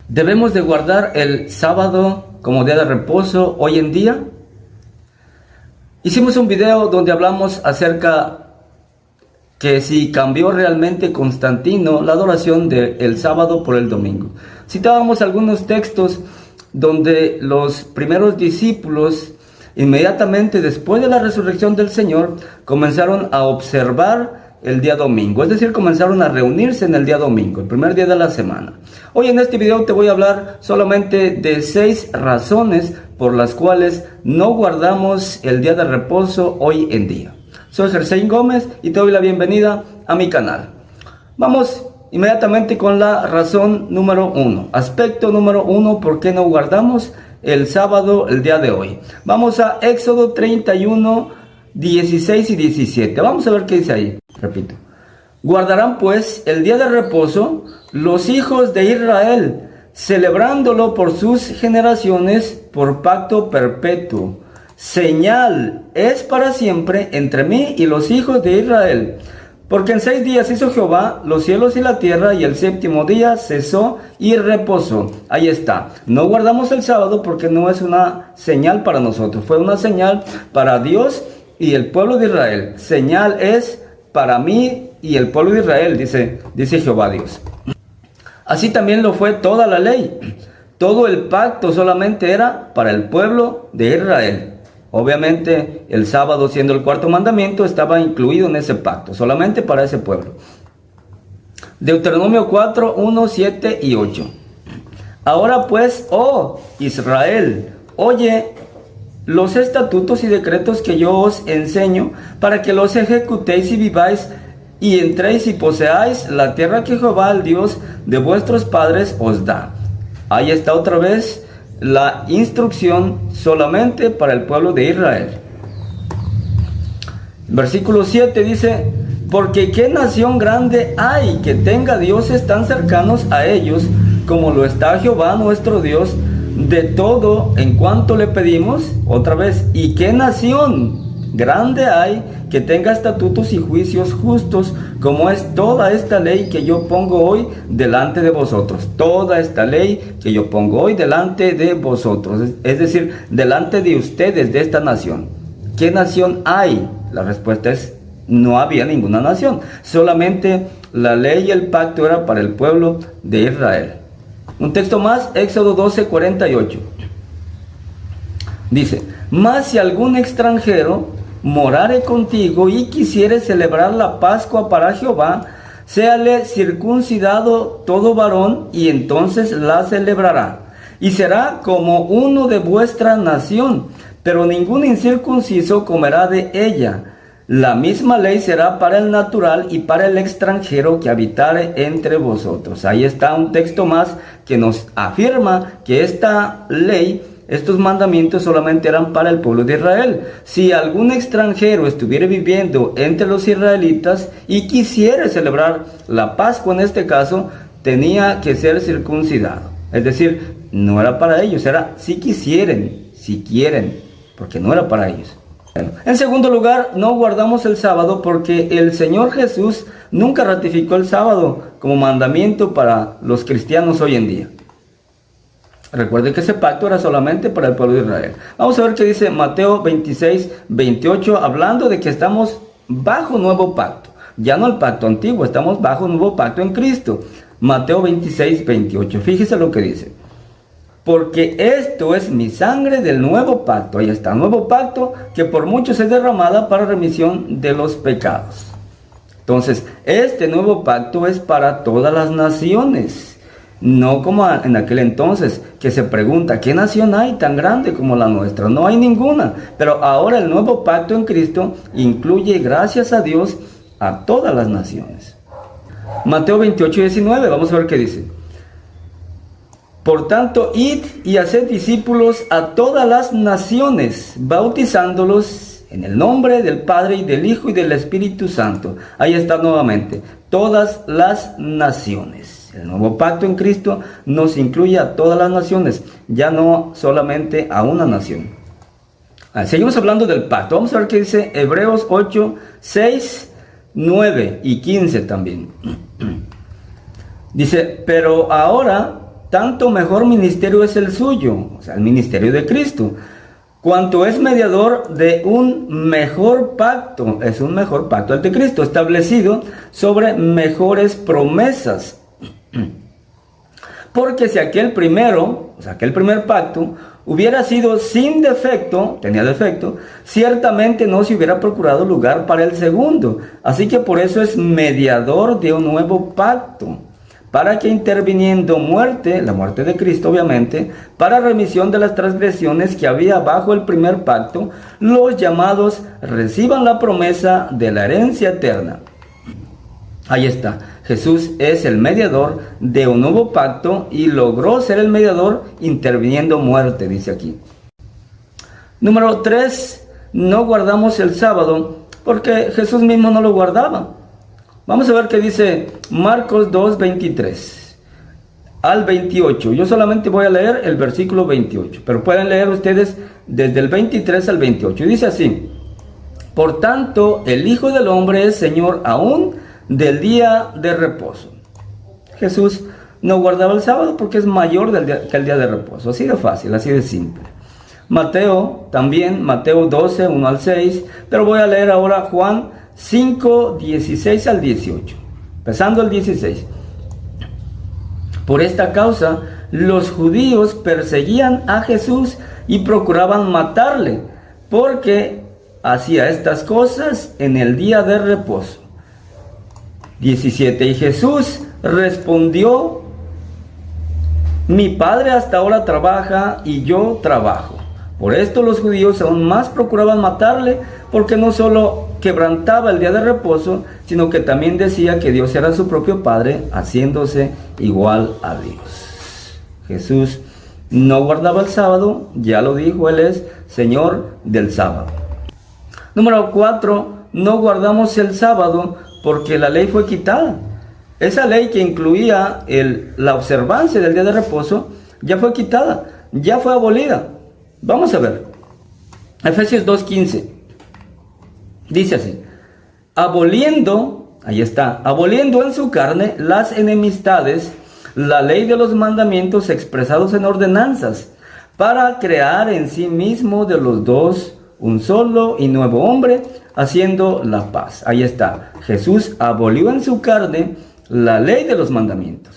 ¿Debemos de guardar el sábado como día de reposo hoy en día? Hicimos un video donde hablamos acerca que si cambió realmente Constantino la adoración del sábado por el domingo. Citábamos algunos textos donde los primeros discípulos, inmediatamente después de la resurrección del Señor, comenzaron a observar el día domingo, es decir, comenzaron a reunirse en el día domingo, el primer día de la semana. Hoy en este video te voy a hablar solamente de 6 razones por las cuales no guardamos el día de reposo hoy en día. Soy Gersein Gómez y te doy la bienvenida a mi canal. Vamos inmediatamente con la razón número 1, aspecto número 1, ¿por qué no guardamos el sábado el día de hoy? Vamos a Éxodo 31, 16 y 17. Vamos a ver qué dice ahí. Repito. Guardarán pues el día de reposo los hijos de Israel, celebrándolo por sus generaciones por pacto perpetuo. Señal es para siempre entre mí y los hijos de Israel. Porque en 6 días hizo Jehová los cielos y la tierra, y el séptimo día cesó y reposó. Ahí está. No guardamos el sábado porque no es una señal para nosotros. Fue una señal para Dios y el pueblo de Israel. Señal es para mí y el pueblo de Israel, dice Jehová Dios. Así también lo fue toda la ley. Todo el pacto solamente era para el pueblo de Israel. Obviamente el sábado, siendo el 4º mandamiento, estaba incluido en ese pacto, solamente para ese pueblo. Deuteronomio 4, 1, 7 y 8. Ahora pues, oh Israel, oye los estatutos y decretos que yo os enseño, para que los ejecutéis y viváis, y entréis y poseáis la tierra que Jehová, el Dios de vuestros padres, os da. Ahí está otra vez la instrucción solamente para el pueblo de Israel. Versículo 7 dice: porque qué nación grande hay que tenga dioses tan cercanos a ellos como lo está Jehová nuestro Dios, de todo en cuanto le pedimos. Otra vez, y qué nación grande hay que tenga estatutos y juicios justos, como es toda esta ley que yo pongo hoy delante de vosotros. Toda esta ley que yo pongo hoy delante de vosotros, es decir, delante de ustedes, de esta nación. ¿Qué nación hay? La respuesta es: no había ninguna nación. Solamente la ley y el pacto era para el pueblo de Israel. Un texto más, Éxodo 12, 48. Dice: mas si algún extranjero morare contigo y quisiere celebrar la Pascua para Jehová, séale circuncidado todo varón, y entonces la celebrará, y será como uno de vuestra nación, pero ningún incircunciso comerá de ella. La misma ley será para el natural y para el extranjero que habitare entre vosotros. Ahí está un texto más que nos afirma que esta ley, estos mandamientos solamente eran para el pueblo de Israel. Si algún extranjero estuviera viviendo entre los israelitas y quisiera celebrar la Pascua, en este caso, tenía que ser circuncidado. Es decir, no era para ellos, era si quieren, porque no era para ellos. En segundo lugar, no guardamos el sábado porque el Señor Jesús nunca ratificó el sábado como mandamiento para los cristianos hoy en día. Recuerden que ese pacto era solamente para el pueblo de Israel. Vamos a ver qué dice Mateo 26, 28, hablando de que estamos bajo nuevo pacto. Ya no el pacto antiguo, estamos bajo un nuevo pacto en Cristo. Mateo 26, 28. Fíjese lo que dice: porque esto es mi sangre del nuevo pacto. Ahí está, nuevo pacto que por muchos es derramada para remisión de los pecados. Entonces, este nuevo pacto es para todas las naciones. No como en aquel entonces, que se pregunta: ¿qué nación hay tan grande como la nuestra? No hay ninguna. Pero ahora el nuevo pacto en Cristo incluye, gracias a Dios, a todas las naciones. Mateo 28, 19, vamos a ver qué dice: por tanto, id y haced discípulos a todas las naciones, bautizándolos en el nombre del Padre y del Hijo y del Espíritu Santo. Ahí está nuevamente, todas las naciones. El nuevo pacto en Cristo nos incluye a todas las naciones, ya no solamente a una nación. Seguimos hablando del pacto. Vamos a ver qué dice Hebreos 8, 6, 9 y 15 también. Dice: pero ahora tanto mejor ministerio es el suyo, o sea, el ministerio de Cristo, cuanto es mediador de un mejor pacto, es un mejor pacto el de Cristo, establecido sobre mejores promesas. Porque si aquel primero, o sea, aquel primer pacto, hubiera sido sin defecto, tenía defecto, ciertamente no se hubiera procurado lugar para el segundo. Así que por eso es mediador de un nuevo pacto, para que interviniendo muerte, la muerte de Cristo obviamente, para remisión de las transgresiones que había bajo el primer pacto, los llamados reciban la promesa de la herencia eterna. Ahí está, Jesús es el mediador de un nuevo pacto y logró ser el mediador interviniendo muerte, dice aquí. Número 3, no guardamos el sábado porque Jesús mismo no lo guardaba. Vamos a ver qué dice Marcos 2, 23 al 28. Yo solamente voy a leer el versículo 28, pero pueden leer ustedes desde el 23 al 28. Y dice así: por tanto, el Hijo del Hombre es Señor aún del día de reposo. Jesús no guardaba el sábado porque es mayor que el día de reposo. Así de fácil, así de simple. Mateo también, Mateo 12, 1 al 6, pero voy a leer ahora Juan 5, 16 al 18, empezando el 16. Por esta causa, los judíos perseguían a Jesús y procuraban matarle, porque hacía estas cosas en el día de reposo. 17. Y Jesús respondió: mi Padre hasta ahora trabaja y yo trabajo. Por esto los judíos aún más procuraban matarle, porque no solo quebrantaba el día de reposo, sino que también decía que Dios era su propio Padre, haciéndose igual a Dios. Jesús no guardaba el sábado, ya lo dijo, Él es Señor del sábado. Número 4, no guardamos el sábado porque la ley fue quitada. Esa ley que incluía la observancia del día de reposo ya fue quitada, ya fue abolida. Vamos a ver, Efesios 2:15, dice así: aboliendo, ahí está, aboliendo en su carne las enemistades, la ley de los mandamientos expresados en ordenanzas, para crear en sí mismo de los dos un solo y nuevo hombre, haciendo la paz. Ahí está, Jesús abolió en su carne la ley de los mandamientos.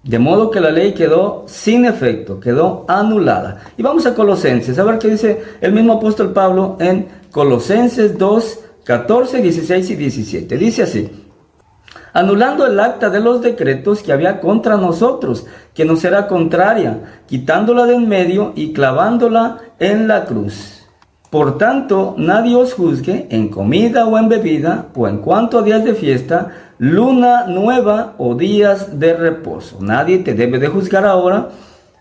De modo que la ley quedó sin efecto, quedó anulada. Y vamos a Colosenses, a ver qué dice el mismo apóstol Pablo en Colosenses 2, 14, 16 y 17. Dice así: anulando el acta de los decretos que había contra nosotros, que nos era contraria, quitándola de en medio y clavándola en la cruz. Por tanto, nadie os juzgue en comida o en bebida, o en cuanto a días de fiesta, luna nueva o días de reposo. Nadie te debe de juzgar ahora,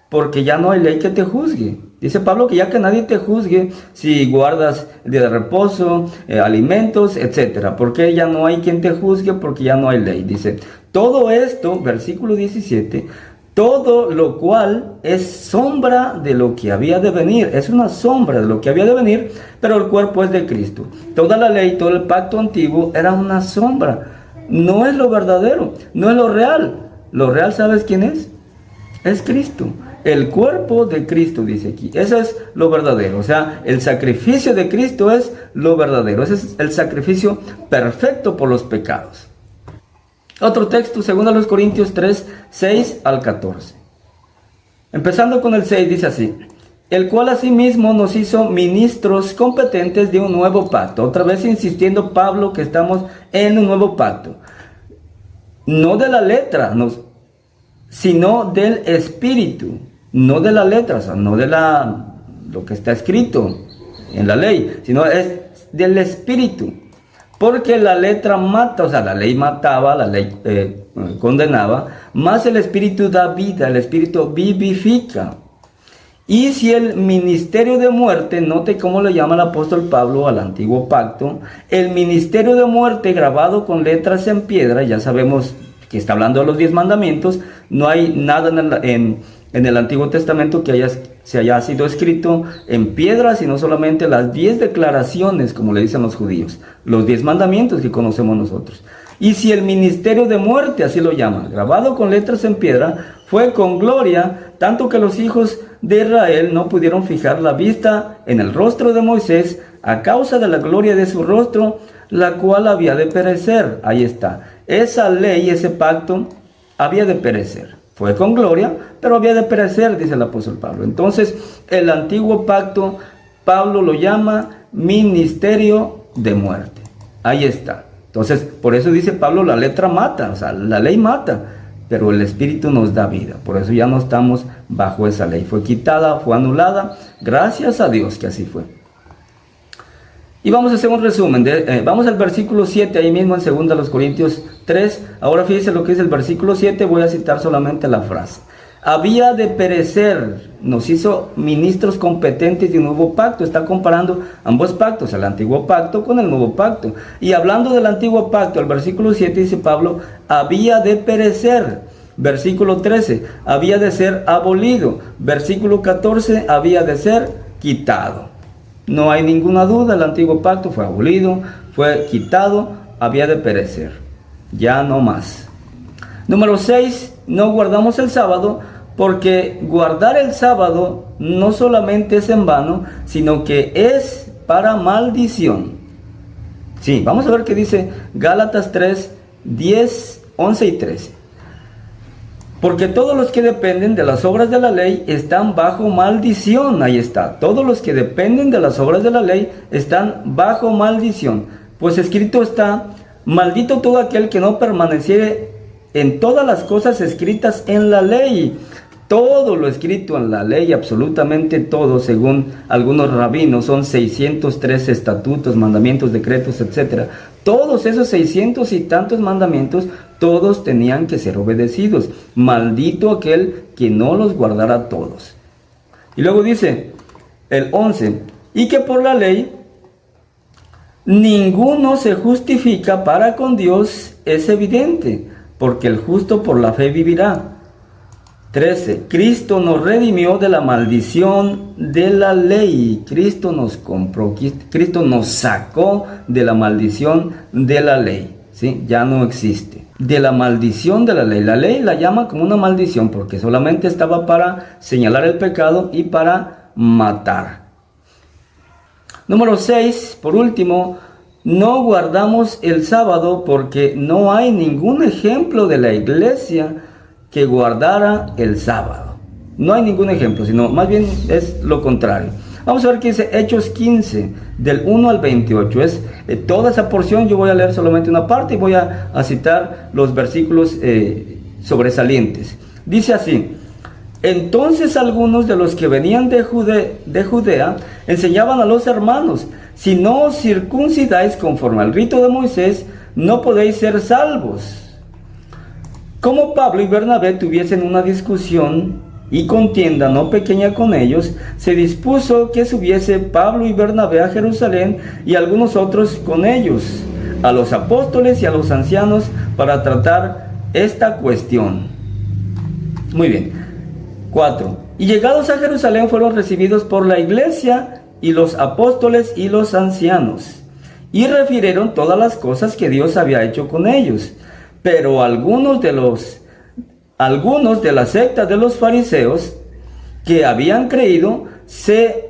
porque ya no hay ley que te juzgue. Dice Pablo que ya que nadie te juzgue si guardas el día de reposo, alimentos, etc. Porque ya no hay quien te juzgue, porque ya no hay ley. Dice, todo esto, versículo 17, todo lo cual es sombra de lo que había de venir. Es una sombra de lo que había de venir, pero el cuerpo es de Cristo. Toda la ley, todo el pacto antiguo era una sombra. No es lo verdadero, no es lo real. Lo real, ¿sabes quién es? Es Cristo. El cuerpo de Cristo, dice aquí. Eso es lo verdadero. O sea, el sacrificio de Cristo es lo verdadero. Ese es el sacrificio perfecto por los pecados. Otro texto, 2 Corintios 3, 6 al 14. Empezando con el 6, dice así: el cual asimismo nos hizo ministros competentes de un nuevo pacto. Otra vez insistiendo Pablo que estamos en un nuevo pacto. No de la letra, sino del espíritu. No de la letra, o sea, no de lo que está escrito en la ley, sino es del espíritu. Porque la letra mata, o sea, la ley mataba, la ley condenaba, más el espíritu da vida, el espíritu vivifica. Y si el ministerio de muerte, note cómo le llama el apóstol Pablo al antiguo pacto, el ministerio de muerte grabado con letras en piedra, ya sabemos que está hablando de los 10 mandamientos, no hay nada en el Antiguo Testamento que se haya sido escrito en piedra, sino solamente las 10 declaraciones, como le dicen los judíos, los 10 mandamientos que conocemos nosotros. Y si el ministerio de muerte, así lo llama, grabado con letras en piedra, fue con gloria, tanto que los hijos de Israel no pudieron fijar la vista en el rostro de Moisés a causa de la gloria de su rostro, la cual había de perecer. Ahí está. Esa ley, ese pacto, había de perecer. Fue con gloria, pero había de perecer, dice el apóstol Pablo. Entonces, el antiguo pacto, Pablo lo llama ministerio de muerte. Ahí está. Entonces, por eso dice Pablo, la letra mata, o sea, la ley mata, pero el Espíritu nos da vida. Por eso ya no estamos bajo esa ley. Fue quitada, fue anulada, gracias a Dios que así fue. Y vamos a hacer un resumen. Vamos al versículo 7, ahí mismo en 2 Corintios 3. Ahora fíjense lo que es el versículo 7, voy a citar solamente la frase. Había de perecer, nos hizo ministros competentes de un nuevo pacto. Está comparando ambos pactos, el antiguo pacto con el nuevo pacto. Y hablando del antiguo pacto, el versículo 7 dice Pablo, había de perecer. Versículo 13, había de ser abolido. Versículo 14, había de ser quitado. No hay ninguna duda, el antiguo pacto fue abolido, fue quitado, había de perecer. Ya no más. Número 6, no guardamos el sábado, porque guardar el sábado no solamente es en vano, sino que es para maldición. Sí, vamos a ver qué dice Gálatas 3, 10, 11 y 13. Porque todos los que dependen de las obras de la ley están bajo maldición. Ahí está. Todos los que dependen de las obras de la ley están bajo maldición. Pues escrito está, maldito todo aquel que no permaneciere en todas las cosas escritas en la ley. Todo lo escrito en la ley, absolutamente todo, según algunos rabinos, son 603 estatutos, mandamientos, decretos, etc. Todos esos 600 y tantos mandamientos, todos tenían que ser obedecidos. Maldito aquel que no los guardara todos. Y luego dice el 11, y que por la ley ninguno se justifica para con Dios, es evidente, porque el justo por la fe vivirá. 13. Cristo nos redimió de la maldición de la ley. Cristo nos compró, Cristo nos sacó de la maldición de la ley. ¿Sí? Ya no existe. De la maldición de la ley. La ley la llama como una maldición porque solamente estaba para señalar el pecado y para matar. Número 6, por último, no guardamos el sábado porque no hay ningún ejemplo de la iglesia que guardara el sábado. No hay ningún ejemplo, sino más bien es lo contrario. Vamos a ver qué dice Hechos 15, del 1 al 28. Es toda esa porción, yo voy a leer solamente una parte y voy a citar los versículos sobresalientes. Dice así: entonces algunos de los que venían de Judea enseñaban a los hermanos: si no os circuncidáis conforme al rito de Moisés, no podéis ser salvos. Como Pablo y Bernabé tuviesen una discusión y contienda no pequeña con ellos, se dispuso que subiese Pablo y Bernabé a Jerusalén y algunos otros con ellos, a los apóstoles y a los ancianos, para tratar esta cuestión. Muy bien. 4. Y llegados a Jerusalén fueron recibidos por la iglesia y los apóstoles y los ancianos, y refirieron todas las cosas que Dios había hecho con ellos. Pero algunos de la secta de los fariseos que habían creído se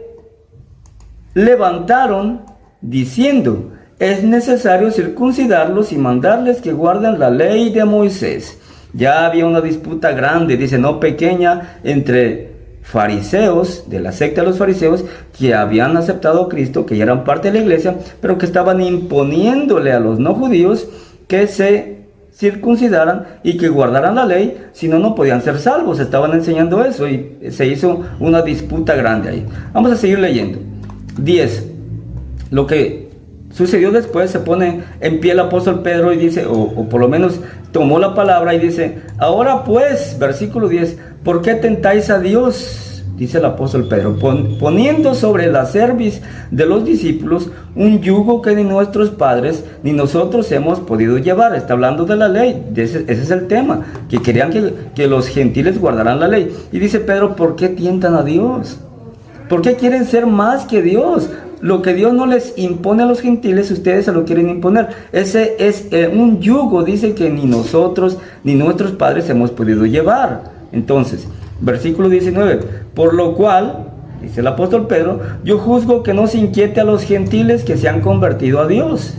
levantaron diciendo: es necesario circuncidarlos y mandarles que guarden la ley de Moisés. Ya había una disputa grande, dice, no pequeña, entre fariseos, de la secta de los fariseos, que habían aceptado a Cristo, que ya eran parte de la iglesia, pero que estaban imponiéndole a los no judíos que se circuncidaran y que guardaran la ley, si no, no podían ser salvos. Estaban enseñando eso y se hizo una disputa grande ahí. Vamos a seguir leyendo. 10. Lo que sucedió después, se pone en pie el apóstol Pedro y dice, o por lo menos tomó la palabra y dice: ahora pues, versículo 10, ¿por qué tentáis a Dios? Dice el apóstol Pedro, poniendo sobre la cerviz de los discípulos un yugo que ni nuestros padres ni nosotros hemos podido llevar. Está hablando de la ley, ese es el tema, que querían que los gentiles guardaran la ley. Y dice Pedro, ¿por qué tientan a Dios? ¿Por qué quieren ser más que Dios? lo que Dios no les impone a los gentiles, ustedes se lo quieren imponer. Ese es un yugo, dice, que ni nosotros ni nuestros padres hemos podido llevar. Entonces, versículo 19, por lo cual, dice el apóstol Pedro, yo juzgo que no se inquiete a los gentiles que se han convertido a Dios.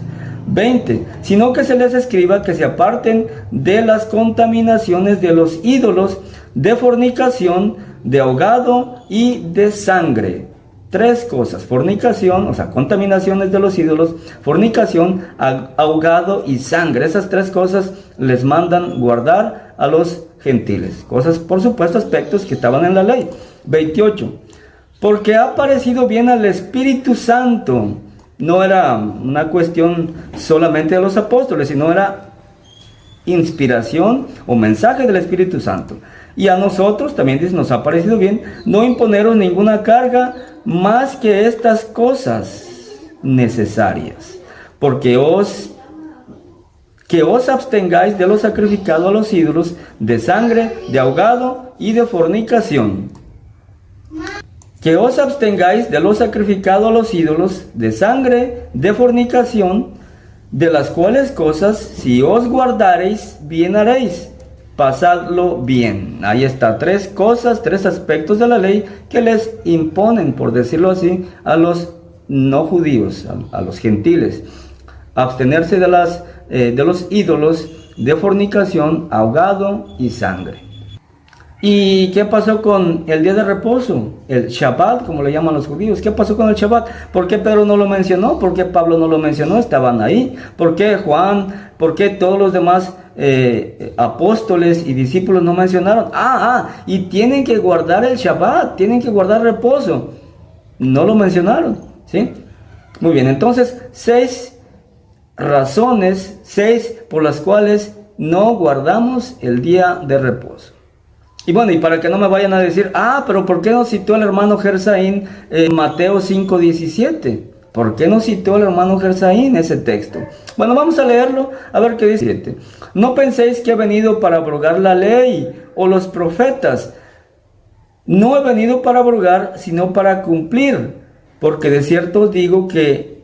20, sino que se les escriba que se aparten de las contaminaciones de los ídolos, de fornicación, de ahogado y de sangre. Tres cosas: fornicación, o sea, contaminaciones de los ídolos, fornicación, ahogado y sangre. Esas tres cosas les mandan guardar a los gentiles. Cosas, por supuesto, aspectos que estaban en la ley. 28, porque ha parecido bien al Espíritu Santo. No era una cuestión solamente de los apóstoles, sino era inspiración o mensaje del Espíritu Santo. Y a nosotros también dice, nos ha parecido bien no imponeros ninguna carga más que estas cosas necesarias, porque os abstengáis de lo sacrificado a los ídolos, de sangre, de ahogado y de fornicación. Que os abstengáis de lo sacrificado a los ídolos, de sangre, de fornicación, de las cuales cosas, si os guardareis, bien haréis. Pasadlo bien. Ahí está, tres cosas, tres aspectos de la ley que les imponen, por decirlo así, a los no judíos, a los gentiles. Abstenerse de los ídolos, de fornicación, ahogado y sangre. ¿Y qué pasó con el día de reposo? El Shabbat, como le llaman los judíos. ¿Qué pasó con el Shabbat? ¿Por qué Pedro no lo mencionó? ¿Por qué Pablo no lo mencionó? Estaban ahí. ¿Por qué Juan? ¿Por qué todos los demás apóstoles y discípulos no mencionaron? Y tienen que guardar el Shabbat, tienen que guardar reposo. No lo mencionaron, ¿sí? Muy bien, entonces 6 razones, 6 por las cuales no guardamos el día de reposo. Y bueno, y para que no me vayan a decir, pero ¿por qué no citó el hermano Gersaín en Mateo 5:17? ¿Por qué no citó el hermano Gersaín ese texto? Bueno, vamos a leerlo, a ver qué dice. No penséis que he venido para abrogar la ley o los profetas. No he venido para abrogar, sino para cumplir. Porque de cierto os digo que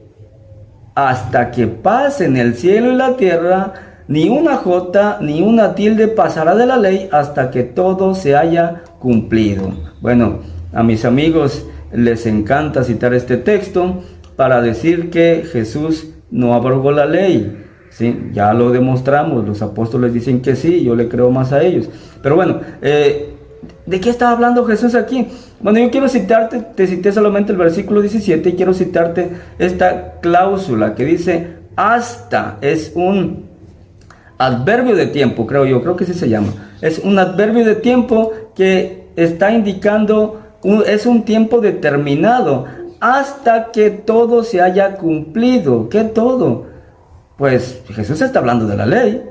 hasta que pasen el cielo y la tierra, ni una jota ni una tilde pasará de la ley hasta que todo se haya cumplido. Bueno, a mis amigos les encanta citar este texto para decir que Jesús no abrogó la ley. ¿Sí? Ya lo demostramos, los apóstoles dicen que sí, yo le creo más a ellos. Pero bueno, ¿de qué está hablando Jesús aquí? Bueno, yo quiero citarte, te cité solamente el versículo 17 y quiero citarte esta cláusula que dice hasta. Es un adverbio de tiempo, creo que así se llama. Es un adverbio de tiempo que está indicando, es un tiempo determinado, hasta que todo se haya cumplido. ¿Qué todo? Pues Jesús está hablando de la ley.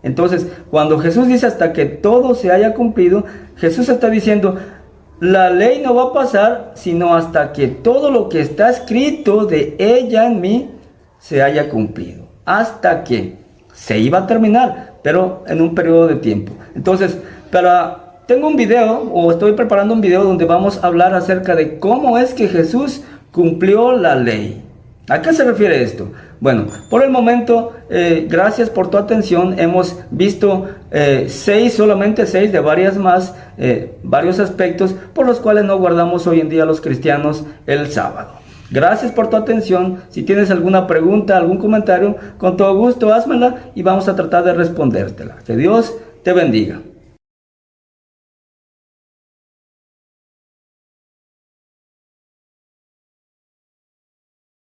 Entonces, cuando Jesús dice hasta que todo se haya cumplido, Jesús está diciendo, la ley no va a pasar, sino hasta que todo lo que está escrito de ella en mí se haya cumplido. Hasta que se iba a terminar, pero en un periodo de tiempo. Entonces, tengo un video, o estoy preparando un video donde vamos a hablar acerca de cómo es que Jesús cumplió la ley. ¿A qué se refiere esto? Bueno, por el momento, gracias por tu atención. Hemos visto solamente seis de varias más, varios aspectos por los cuales no guardamos hoy en día los cristianos el sábado. Gracias por tu atención. Si tienes alguna pregunta, algún comentario, con todo gusto házmela y vamos a tratar de respondértela. Que Dios te bendiga.